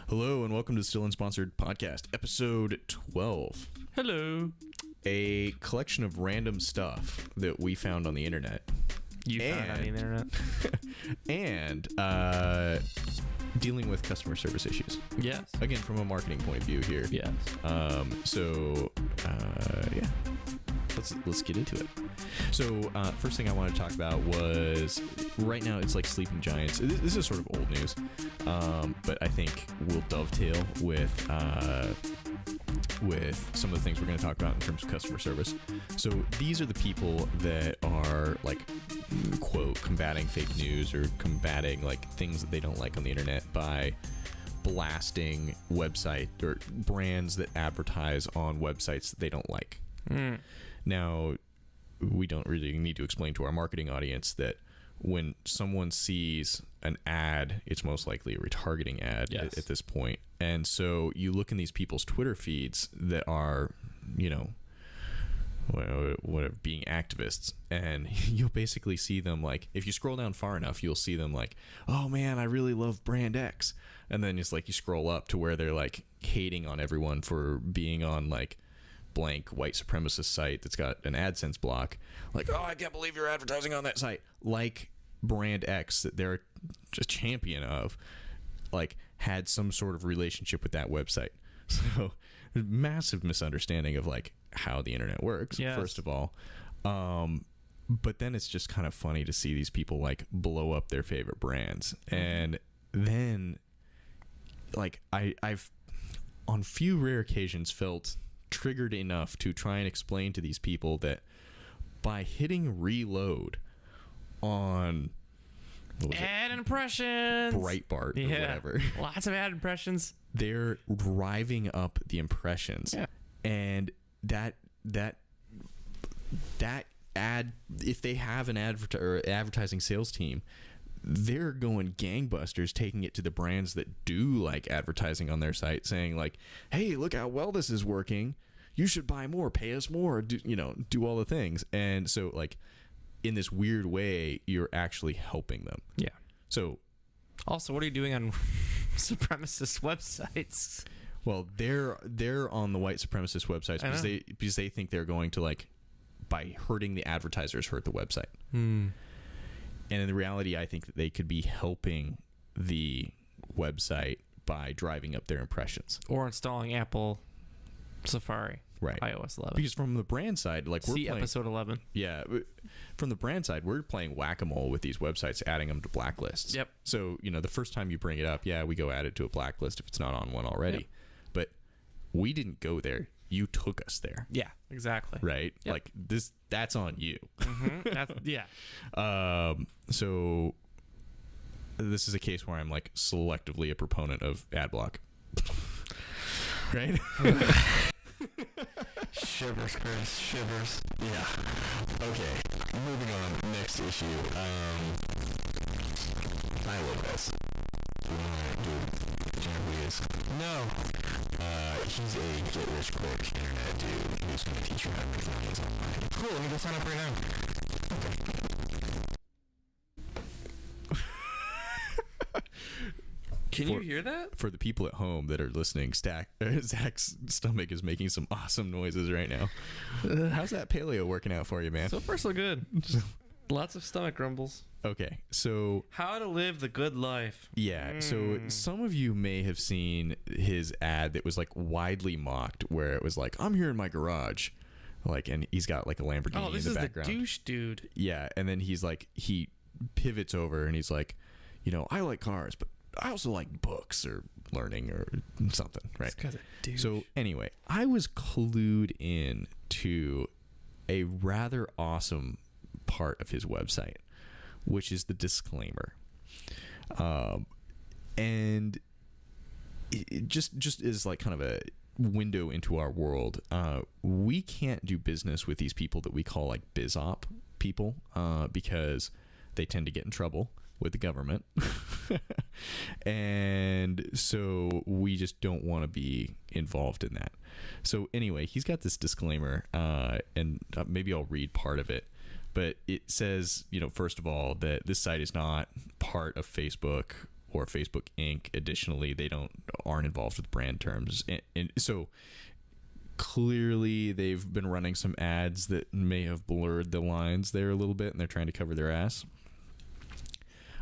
Hello and welcome to the Still Unsponsored Podcast, episode 12. Hello. A collection of random stuff that we found on the internet. You found on the internet? And dealing with customer service issues. Yes. Again, from a marketing point of view here. Yes. Yeah. Let's get into it. So, first thing I want to talk about was, right now it's like Sleeping Giants. This is sort of old news, but I think will dovetail with some of the things we're going to talk about in terms of customer service. So these are the people that are like, quote, combating fake news or combating like things that they don't like on the internet by blasting website or brands that advertise on websites that they don't like. Now, we don't really need to explain to our marketing audience that when someone sees an ad, it's most likely a retargeting ad at this point. And so you look in these people's Twitter feeds that are, you know, whatever, being activists, and you'll basically see them like, if you scroll down far enough, you'll see them like, oh man, I really love brand X. And then it's like you scroll up to where they're like hating on everyone for being on like blank white supremacist site that's got an AdSense block. Like, oh, I can't believe you're advertising on that site. Like brand X that they're just champion of, like, had some sort of relationship with that website. So massive misunderstanding of like how the internet works, first of all. But then it's just kind of funny to see these people like blow up their favorite brands. And then like I've on few rare occasions felt triggered enough to try and explain to these people that by hitting reload on ad impressions, Breitbart or whatever, lots of ad impressions, they're driving up the impressions. And that ad, if they have an advertising sales team, they're going gangbusters, taking it to the brands that do like advertising on their site, saying like, hey, look how well this is working, you should buy more, pay us more, do all the things. And so like in this weird way, you're actually helping them. So also, what are you doing on supremacist websites? Well, they're on the white supremacist websites because they think they're going to, like, by hurting the advertisers, hurt the website. And in the reality, I think that they could be helping the website by driving up their impressions. Or installing Apple Safari. Right. iOS 11. Because from the brand side, like, we're playing episode 11. Yeah. From the brand side, we're playing whack-a-mole with these websites, adding them to blacklists. Yep. So, the first time you bring it up, we go add it to a blacklist if it's not on one already. Yep. But we didn't go there. You took us there. Yeah, exactly. Right? Yep. Like, that's on you. So this is a case where I'm, like, selectively a proponent of ad block. Right? Shivers, Chris. Shivers. Yeah. Okay. Moving on. Next issue. Tai Lopez. Do you want to who he is? No. He's a get-rich-quick internet dude who's going to teach you how to make millions online. Cool. Let me go sign up right now. Okay. Can you hear that? For the people at home that are listening, Zach's stomach is making some awesome noises right now. How's that paleo working out for you, man? So far, so good. Lots of stomach grumbles. Okay, so how to live the good life. Yeah, so some of you may have seen his ad that was like widely mocked, where it was like, I'm here in my garage, like, and he's got like a Lamborghini in the background. Oh, this is the douche dude. Yeah, and then he's like, he pivots over and he's like, I like cars, but I also like books or learning or something, right? This guy's a douche. So anyway, I was clued in to a rather awesome part of his website, which is the disclaimer. And it just is like kind of a window into our world. We can't do business with these people that we call like BizOp people because they tend to get in trouble with the government. And so we just don't want to be involved in that. So anyway, he's got this disclaimer, and maybe I'll read part of it. But it says, first of all, that this site is not part of Facebook or Facebook Inc. Additionally, they aren't involved with brand terms, and so clearly they've been running some ads that may have blurred the lines there a little bit, and they're trying to cover their ass.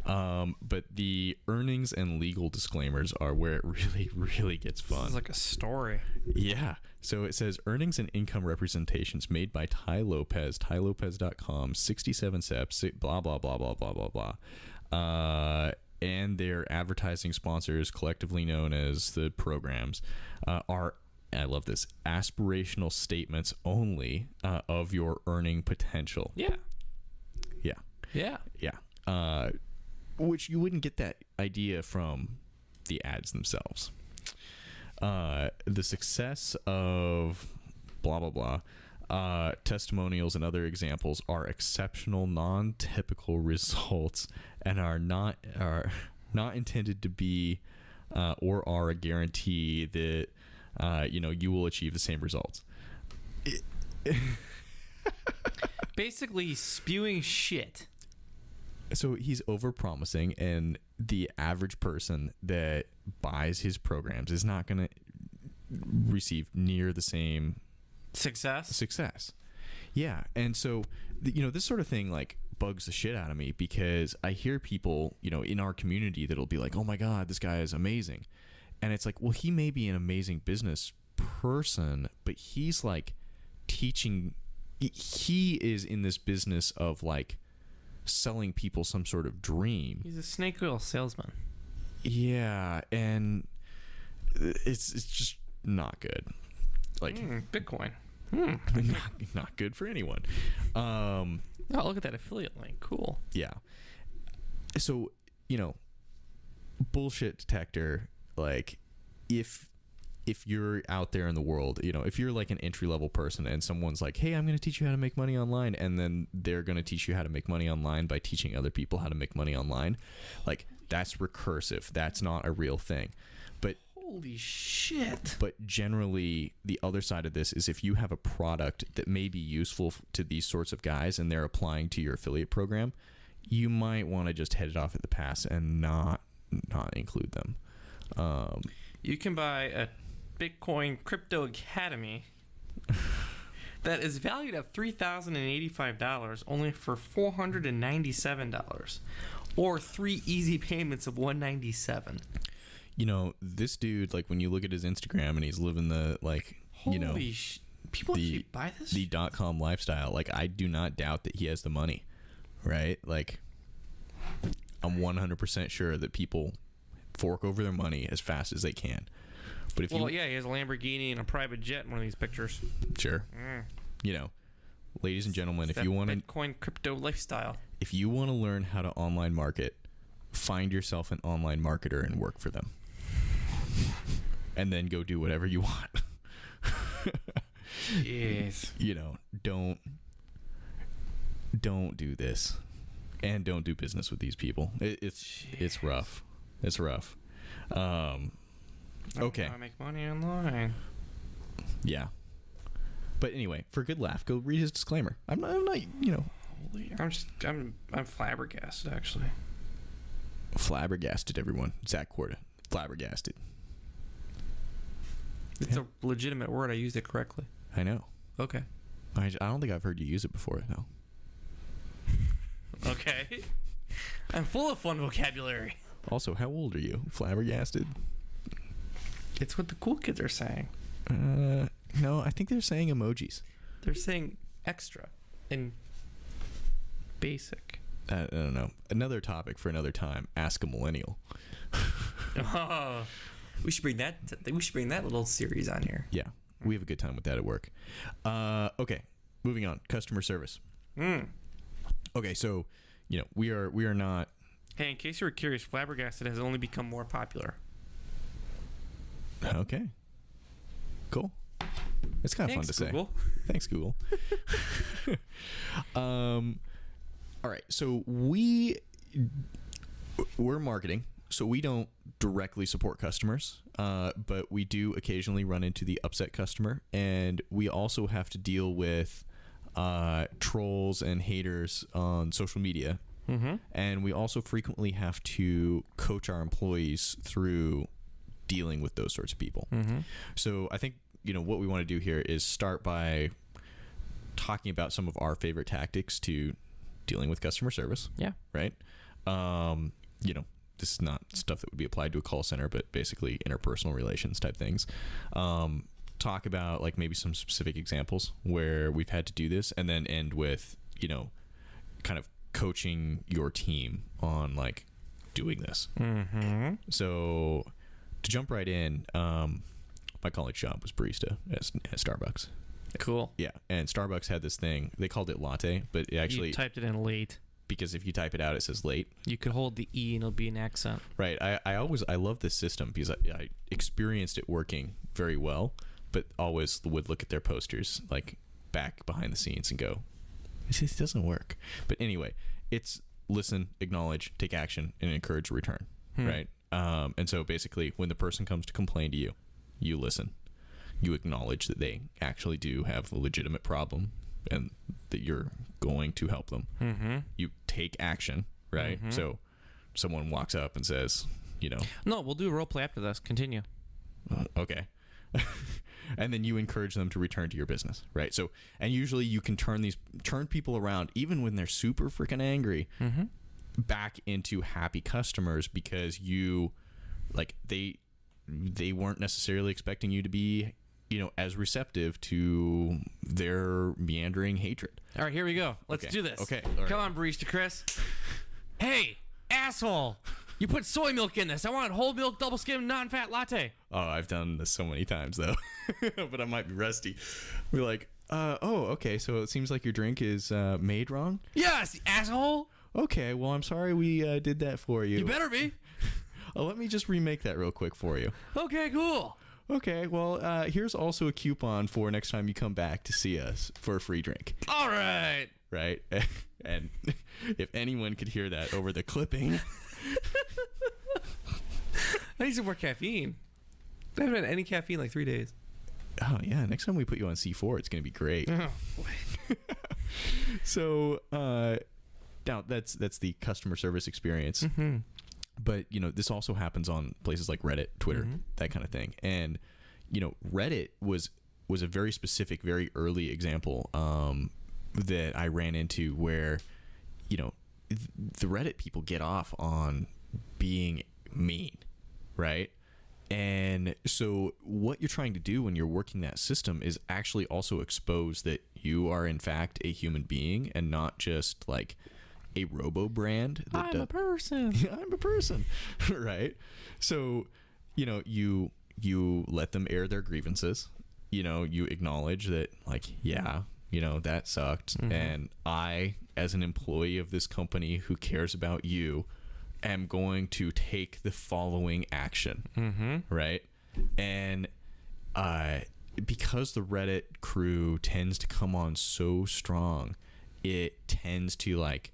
But the earnings and legal disclaimers are where it really, really gets fun. This is like a story. Yeah. So it says earnings and income representations made by Tai Lopez, tailopez.com, 67 steps, blah, blah, blah, blah, blah, blah, blah. And their advertising sponsors, collectively known as the programs, are, I love this, aspirational statements only of your earning potential. Yeah. Yeah. Yeah. Yeah. Which you wouldn't get that idea from the ads themselves. The success of blah, blah, blah, testimonials and other examples are exceptional, non-typical results and are not intended to be or are a guarantee that you will achieve the same results. Basically spewing shit. So he's over-promising, and the average person that buys his programs is not going to receive near the same success. Yeah, and so this sort of thing like bugs the shit out of me, because I hear people in our community that'll be like, "Oh my God, this guy is amazing," and it's like, well, he may be an amazing business person, but he's like teaching. He is in this business of like selling people some sort of dream. He's a snake oil salesman. Yeah, and it's just not good. Like Bitcoin. Not good for anyone. Oh, look at that affiliate link. Cool. Yeah. So, bullshit detector, like if you're out there in the world, if you're like an entry-level person and someone's like, hey, I'm going to teach you how to make money online, and then they're going to teach you how to make money online by teaching other people how to make money online, like that's recursive. That's not a real thing. But holy shit. But generally, the other side of this is if you have a product that may be useful to these sorts of guys and they're applying to your affiliate program, you might want to just head it off at the pass and not include them. You can buy a Bitcoin Crypto Academy that is valued at $3,085 only for $497, or 3 easy payments of $197. This dude, like when you look at his Instagram and he's living the like, people actually buy this? The .com lifestyle. Like, I do not doubt that he has the money, right? Like, I'm 100% sure that people fork over their money as fast as they can. But if he has a Lamborghini and a private jet in one of these pictures. Sure. Ladies and gentlemen, if you want to Bitcoin crypto lifestyle, if you want to learn how to online market, find yourself an online marketer and work for them, and then go do whatever you want. Jeez. Don't do this, and don't do business with these people. It's rough. It's rough. Okay. I make money online. Yeah. But anyway, for a good laugh, go read his disclaimer. I'm not. I'm flabbergasted, actually. Flabbergasted, everyone. Zach Corda. Flabbergasted. It's a legitimate word. I used it correctly. I know. Okay. I don't think I've heard you use it before, though. Okay. I'm full of fun vocabulary. Also, how old are you? Flabbergasted? It's what the cool kids are saying. No, I think they're saying emojis. They're saying extra and basic. I don't know. Another topic for another time. Ask a millennial. Oh, we should bring that. We should bring that little series on here. Yeah, we have a good time with that at work. Okay, moving on. Customer service. Okay, so we are not. Hey, in case you were curious, flabbergasted has only become more popular. Okay. Cool. It's kind of fun to Google. say. Thanks, Google. All right. So we're marketing, so we don't directly support customers, but we do occasionally run into the upset customer, and we also have to deal with trolls and haters on social media And we also frequently have to coach our employees through dealing with those sorts of people. So I think, what we want to do here is start by talking about some of our favorite tactics to dealing with customer service. Yeah. Right. This is not stuff that would be applied to a call center, but basically interpersonal relations type things. Talk about like maybe some specific examples where we've had to do this, and then end with, kind of coaching your team on like doing this. So to jump right in, my college job was barista at Starbucks. Cool. Yeah. And Starbucks had this thing, they called it latte, but it actually... You typed it in late. Because if you type it out, it says late. You could hold the E and it'll be an accent. Right. I love this system because I experienced it working very well, but always would look at their posters like back behind the scenes and go, this doesn't work. But anyway, it's listen, acknowledge, take action, and encourage a return. Right. And so basically when the person comes to complain to you, you listen. You acknowledge that they actually do have a legitimate problem and that you're going to help them. You take action, right? So someone walks up and says, No, we'll do a role play after this. Continue. Okay. And then you encourage them to return to your business, right? So, and usually you can turn people around, even when they're super freaking angry, back into happy customers because they weren't necessarily expecting you to be as receptive to their meandering hatred. All right, here we go. Let's do this. Okay. Come on, Barista Chris. Hey, asshole. You put soy milk in this. I want whole milk, double skim, non-fat latte. Oh, I've done this so many times, though. But I might be rusty. We're like, okay, so it seems like your drink is made wrong? Yes, asshole. Okay, well, I'm sorry we did that for you. You better be. Let me just remake that real quick for you. Okay, cool. Okay, well, here's also a coupon for next time you come back to see us for a free drink. All right. Right? And if anyone could hear that over the clipping... I need some more caffeine. I haven't had any caffeine in like 3 days. Oh, yeah. Next time we put you on C4, it's going to be great. Oh, boy. So, now that's the customer service experience. But, this also happens on places like Reddit, Twitter, that kind of thing. And, Reddit was a very specific, very early example that I ran into where, the Reddit people get off on being mean, right? And so what you're trying to do when you're working that system is actually also expose that you are, in fact, a human being and not just like a robo brand. I'm a person. I'm a person. Right. So, you let them air their grievances. You acknowledge that like, yeah, that sucked. And I, as an employee of this company who cares about you, am going to take the following action. Right. And because the Reddit crew tends to come on so strong, it tends to like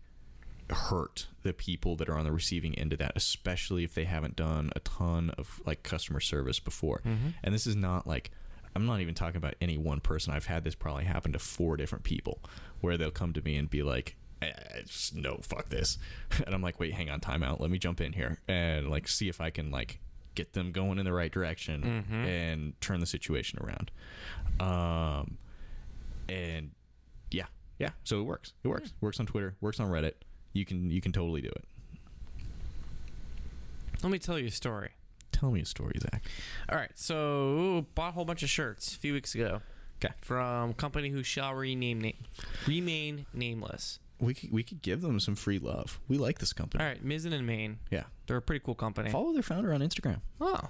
hurt the people that are on the receiving end of that, especially if they haven't done a ton of like customer service before. And this is not like, I'm not even talking about any one person. I've had this probably happen to 4 different people where they'll come to me and be like, no, fuck this. And I'm like, wait, hang on, time out. Let me jump in here and like see if I can like get them going in the right direction and turn the situation around. And yeah. So it works. It works on Twitter, works on Reddit. You can totally do it. Let me tell you a story. Tell me a story, Zach. All right, so bought a whole bunch of shirts a few weeks ago. Okay. From a company who shall remain nameless. We could give them some free love. We like this company. All right, Mizzen and Maine. Yeah. They're a pretty cool company. Follow their founder on Instagram. Oh,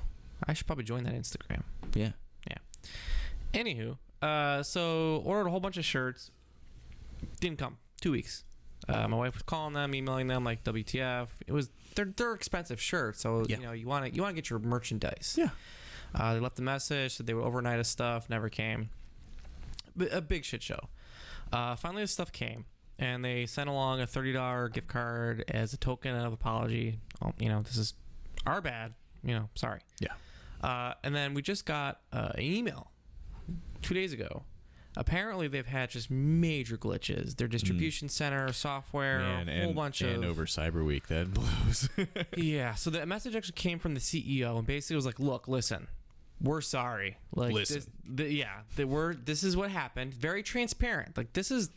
I should probably join that Instagram. Yeah. Anywho, so ordered a whole bunch of shirts. Didn't come. 2 weeks. My wife was calling them, emailing them, like WTF. It was they're expensive shirts, so you want to get your merchandise. Yeah. They left a message, said they would overnight us stuff, never came. A big shit show. Finally, the stuff came, and they sent along a $30 gift card as a token of apology. Oh, this is our bad. Sorry. Yeah. And then we just got an email 2 days ago Apparently, they've had just major glitches. Their distribution center, software, a whole bunch of... And over Cyber Week, that blows. Yeah, so the message actually came from the CEO, and basically was like, look, listen, we're sorry. Like, listen. This is what happened. Very transparent. Like, this is...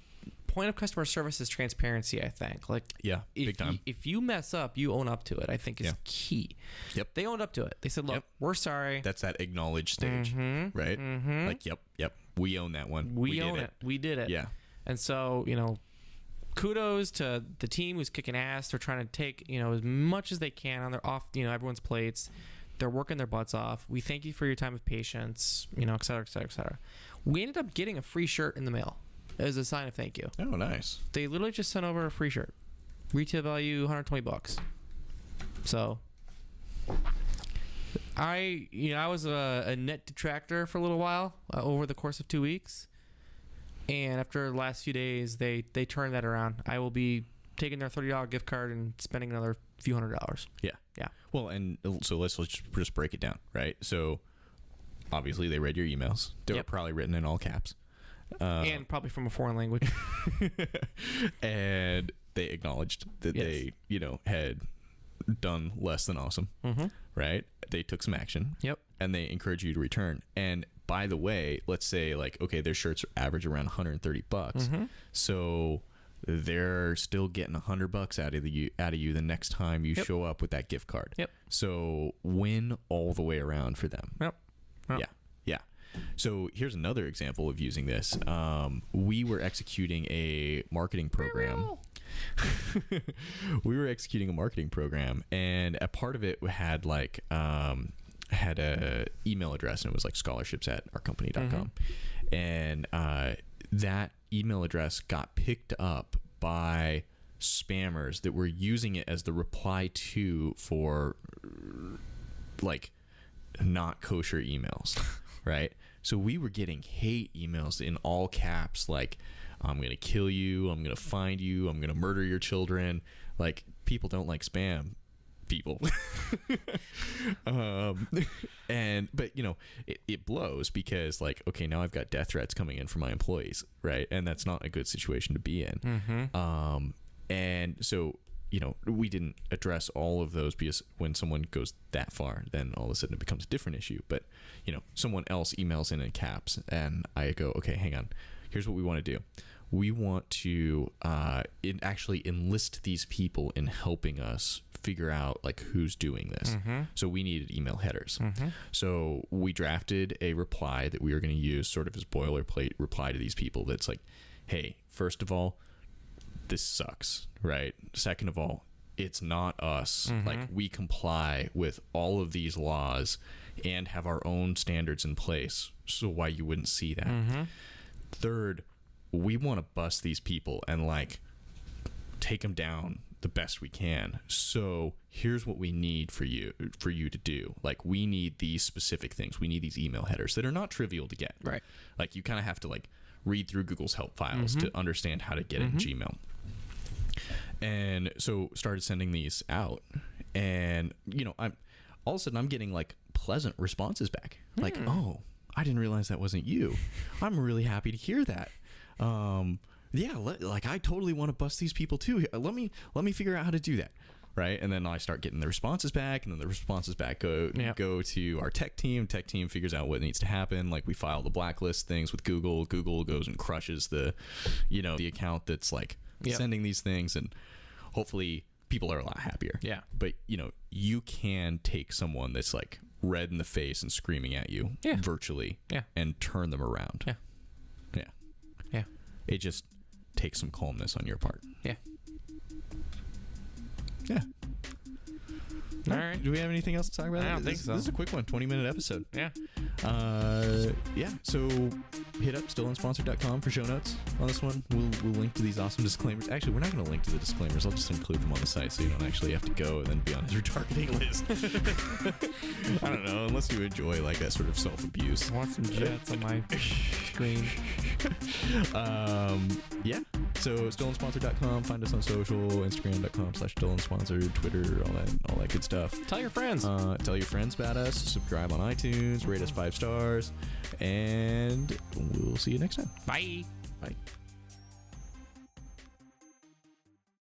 Point of customer service is transparency, I think. Like, yeah, big time. If you mess up, you own up to it, I think is key. Yep. They owned up to it. They said, look, we're sorry. That's that acknowledged stage, right? Mm-hmm. Like, yep. We own that one. We own it. We did it. Yeah. And so, kudos to the team who's kicking ass. They're trying to take, as much as they can on their off, everyone's plates. They're working their butts off. We thank you for your time of patience, et cetera, et cetera, et cetera. We ended up getting a free shirt in the mail as a sign of thank you. Oh, nice. They literally just sent over a free shirt. Retail value $120. So I was a net detractor for a little while over the course of 2 weeks. And after the last few days, they turned that around. I will be taking their $30 gift card and spending another few $100s. Yeah. Yeah. Well, and so let's just break it down, right? So obviously they read your emails. They were probably written in all caps. And probably from a foreign language. And they acknowledged that they, had done less than awesome, right? They took some action. Yep. And they encourage you to return. And by the way, let's say their shirts average around $130. So they're still getting $100 out of you the next time you show up with that gift card. Yep. So win all the way around for them. Yep. Yeah. So here's another example of using this. We were executing a marketing program. And a part of it had had a email address, and it was like scholarships@ourcompany.com. And that email address got picked up by spammers that were using it as the reply to for not kosher emails. Right? So we were getting hate emails in all caps, like, I'm going to kill you, I'm going to find you, I'm going to murder your children. Like, people don't like spam people. But it blows because okay, now I've got death threats coming in from my employees, right? And that's not a good situation to be in. And so, we didn't address all of those because when someone goes that far, then all of a sudden it becomes a different issue. But, someone else emails in caps and I go, okay, hang on. Here's what we want to do. We want to actually enlist these people in helping us figure out who's doing this. So we needed email headers. So we drafted a reply that we were going to use sort of as boilerplate reply to these people. That's like, hey, first of all, this sucks, right? Second of all, it's not us. We comply with all of these laws and have our own standards in place. So why you wouldn't see that? Third, we want to bust these people and take them down the best we can. So here's what we need for you to do. We need these specific things. We need these email headers that are not trivial to get. Right. You kind of have to read through Google's help files to understand how to get it in Gmail. And so started sending these out, and I'm all of a sudden I'm getting pleasant responses back. Oh, I didn't realize that wasn't you. I'm really happy to hear that. I totally want to bust these people too. Let me figure out how to do that. Right. And then I start getting the responses back, and then the responses back go to our tech team. Tech team figures out what needs to happen. We file the blacklist things with Google. Google goes and crushes the account that's sending these things, and hopefully people are a lot happier. Yeah. But you can take someone that's red in the face and screaming at you virtually and turn them around. Yeah. It just takes some calmness on your part. Yeah. All right. Do we have anything else to talk about? I don't think so. This is a quick one, 20-minute episode. Yeah. So hit up stillunsponsored.com for show notes on this one. We'll link to these awesome disclaimers. Actually, we're not going to link to the disclaimers. I'll just include them on the site so you don't actually have to go and then be on his retargeting list. I don't know, unless you enjoy that sort of self-abuse. I want some jets on my Green. Yeah. So StollenSponsor.com. Find us on social. Instagram.com/StollenSponsor. Twitter. All that good stuff. Tell your friends. Tell your friends about us. Subscribe on iTunes. Rate us 5 stars. And we'll see you next time. Bye. Bye.